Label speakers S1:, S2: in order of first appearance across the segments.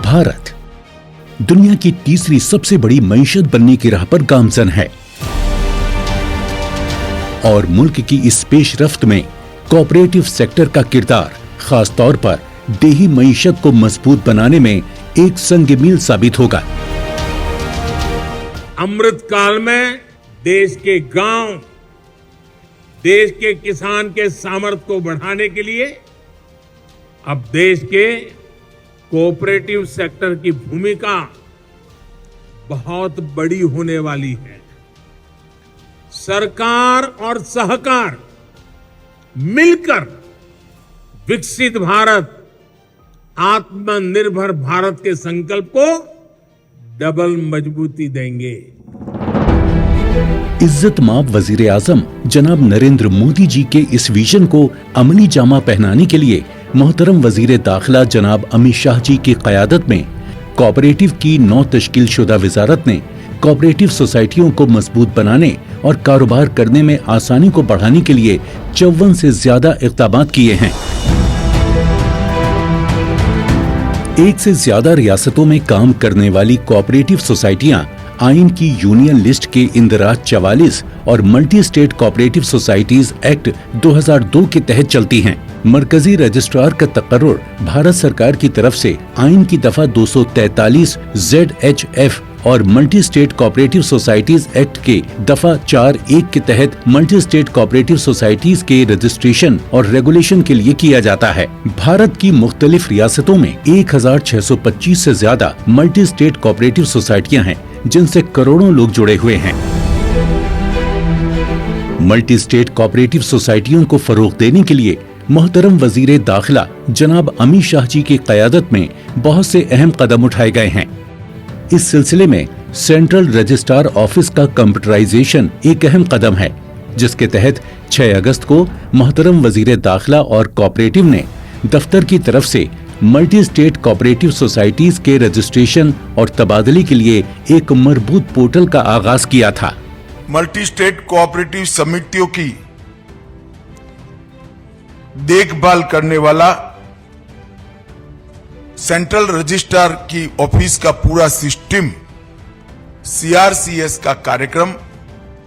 S1: भारत दुनिया की तीसरी सबसे बड़ी मईशत बनने की राह पर गामजन है और मुल्क की इस पेशरफ्त में कोऑपरेटिव सेक्टर का किरदार खास तौर पर देही मईशत को मजबूत बनाने में एक संग मील साबित होगा।
S2: अमृत काल में देश के गांव, देश के किसान के सामर्थ्य को बढ़ाने के लिए अब देश के कोऑपरेटिव सेक्टर की भूमिका बहुत बड़ी होने वाली है। सरकार और सहकार मिलकर विकसित भारत, आत्मनिर्भर भारत के संकल्प को डबल मजबूती देंगे।
S1: इज्जत माब वजीर आजम जनाब नरेंद्र मोदी जी के इस विजन को अमली जामा पहनाने के लिए मोहतरम वजीर दाखिला जनाब अमित शाह जी की क़यादत में कोऑपरेटिव की नौ तश्कील शुदा वजारत ने कोऑपरेटिव सोसाइटियों को मजबूत बनाने और कारोबार करने में आसानी को बढ़ाने के लिए 54 से ज्यादा इक़दामात किए हैं। एक से ज्यादा रियासतों में काम करने वाली कोऑपरेटिव सोसाइटियां आइन की यूनियन लिस्ट के इंदराज 44 और multi state cooperative societies act 2002 के तहत चलती हैं। मरकजी रजिस्ट्रार का तकर्रुर भारत सरकार की तरफ से आइन की दफा 243 ZHF और multi state cooperative societies act के दफा 4(1) के तहत मल्टी स्टेट कोऑपरेटिव सोसाइटीज के रजिस्ट्रेशन और रेगुलेशन के लिए किया जाता है। भारत की मुख्तलिफ रियासतों में 1625 से ज्यादा मल्टी स्टेट कोऑपरेटिव सोसाइटियां हैं, जिनसे करोड़ों लोग जुड़े हुए हैं। मल्टी स्टेट कोऑपरेटिव सोसाइटियों को फरोग देने के लिए मोहतरम वजीर दाखिला जनाब अमित शाह जी की क़यादत में बहुत से अहम कदम उठाए गए हैं। इस सिलसिले में सेंट्रल रजिस्ट्रार ऑफिस का कंप्यूटराइजेशन एक अहम कदम है, जिसके तहत 6 अगस्त को मोहतरम वजीर दाखिला और कोऑपरेटिव ने दफ्तर की तरफ से मल्टी स्टेट कोऑपरेटिव सोसाइटीज के रजिस्ट्रेशन और तबादले के लिए एक मजबूत पोर्टल का आगाज किया था।
S3: मल्टी स्टेट कोऑपरेटिव समितियों की देखभाल करने वाला सेंट्रल रजिस्ट्रार की ऑफिस का पूरा सिस्टम CRCS का कार्यक्रम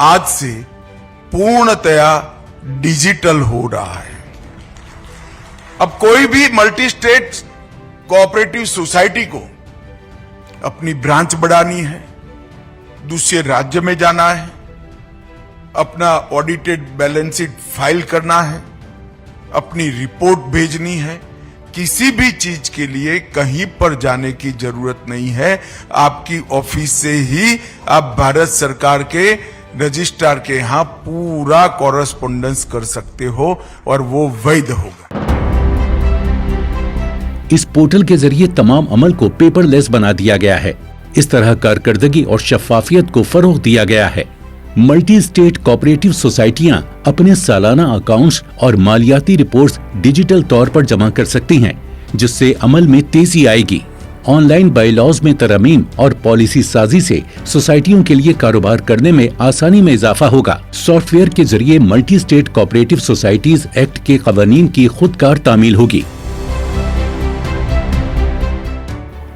S3: आज से पूर्णतया डिजिटल हो रहा है। अब कोई भी मल्टी स्टेट कोऑपरेटिव सोसाइटी को अपनी ब्रांच बढ़ानी है, दूसरे राज्य में जाना है, अपना ऑडिटेड बैलेंस शीट फाइल करना है, अपनी रिपोर्ट भेजनी है, किसी भी चीज के लिए कहीं पर जाने की जरूरत नहीं है। आपकी ऑफिस से ही आप भारत सरकार के रजिस्ट्रार के यहाँ पूरा कॉरेस्पॉन्डेंस कर सकते हो और वो वैध होगा।
S1: इस पोर्टल के जरिए तमाम अमल को पेपरलेस बना दिया गया है। इस तरह कारकर्दगी और शफाफियत को फरोग दिया गया है। मल्टी स्टेट कोऑपरेटिव सोसाइटियां अपने सालाना अकाउंट्स और मालियाती रिपोर्ट्स डिजिटल तौर पर जमा कर सकती हैं, जिससे अमल में तेजी आएगी। ऑनलाइन बायलॉज में तरमीम और पॉलिसी साजी से सोसाइटियों के लिए कारोबार करने में आसानी में इजाफा होगा। सॉफ्टवेयर के जरिए multi state cooperative societies act के कवानीन की खुदकार तामील होगी।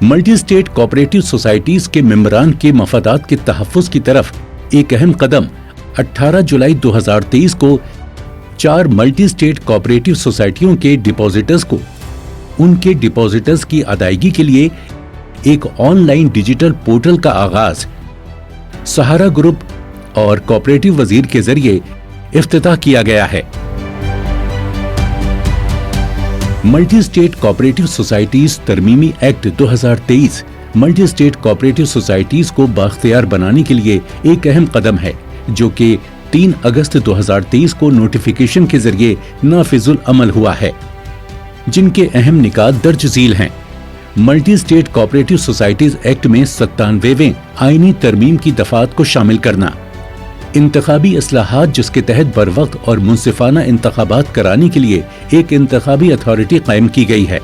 S1: मल्टी स्टेट कोऑपरेटिव सोसाइटीज के मेंबरान के मफादात के तहफ़्फ़ुज़ की तरफ एक अहम कदम 18 जुलाई 2023 को 4 मल्टी स्टेट कोऑपरेटिव सोसाइटियों के डिपॉजिटर्स को उनके डिपॉजिटर्स की अदायगी के लिए एक ऑनलाइन डिजिटल पोर्टल का आगाज सहारा ग्रुप और कोऑपरेटिव वजीर के जरिए इफ्तिताह किया गया है। मल्टी स्टेट कोऑपरेटिव सोसाइटीज तरमीमी act 2023 multi state cooperative societies को बाख्तियार बनाने के लिए एक अहम कदम है, जो कि 3 अगस्त 2023 को नोटिफिकेशन के जरिए नाफिजुल अमल हुआ है, जिनके अहम निकात दर्ज झील हैं। Multi state cooperative societies act में 97वें आईनी तरमीम की दफात को शामिल करना, इंतखाबी इस्लाहात जिसके तहत बर वक्त और मुंसिफाना इंतखाबात कराने के लिए एक इंतखाबी अथॉरिटी कायम की गई है।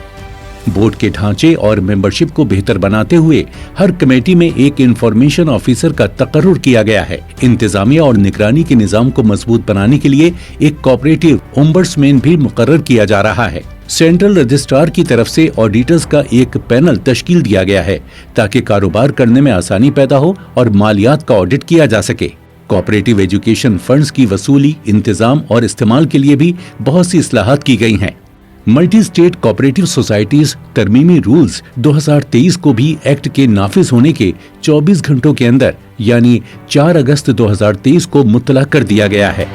S1: बोर्ड के ढांचे और मेंबरशिप को बेहतर बनाते हुए हर कमेटी में एक इंफॉर्मेशन ऑफिसर का तकर्रुर किया गया है। इंतजामिया और निगरानी के निजाम को मजबूत बनाने के लिए एक कोऑपरेटिव ओम्बड्समैन भी मुकर्रर किया जा रहा है। सेंट्रल रजिस्ट्रार की तरफ से ऑडिटर्स का एक पैनल तश्कील दिया गया है ताकि कारोबार करने में आसानी पैदा हो और मालियात का ऑडिट किया जा सके। कोऑपरेटिव एजुकेशन फंड्स की वसूली, इंतजाम और इस्तेमाल के लिए भी बहुत सी इस्लाहात की गई हैं। मल्टी स्टेट कोऑपरेटिव सोसाइटीज तरमीमी रूल्स 2023 को भी एक्ट के नाफिज होने के 24 घंटों के अंदर यानी 4 अगस्त 2023 को मुत्तला कर दिया गया है।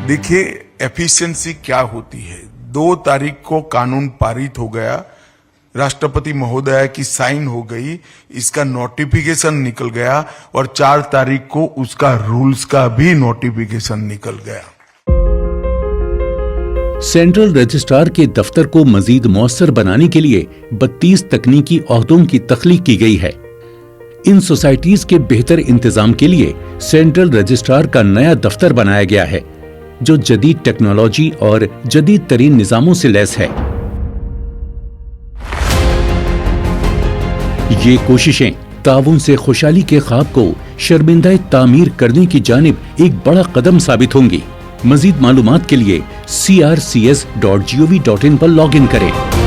S3: देखिए एफिशिएंसी क्या होती है। 2 तारीख को कानून पारित हो गया, राष्ट्रपति महोदया की साइन हो गई, इसका नोटिफिकेशन निकल गया और 4 तारीख को उसका रूल्स का भी नोटिफिकेशन निकल गया।
S1: सेंट्रल रजिस्ट्रार के दफ्तर को मजीद मौसर बनाने के लिए 32 तकनीकी ओहदों की तख्लीक की गई है। इन सोसाइटीज के बेहतर इंतजाम के लिए सेंट्रल रजिस्ट्रार का नया दफ्तर बनाया गया है जो जदीद टेक्नोलॉजी और जदीद तरीन निजामों से लैस है। ये कोशिशें ताउन से खुशहाली के ख्वाब को शर्मिंदा तामीर करने की जानिब एक बड़ा कदम साबित होंगी। मजीद मालूमात के लिए crcs.gov.in पर लॉग इन करें।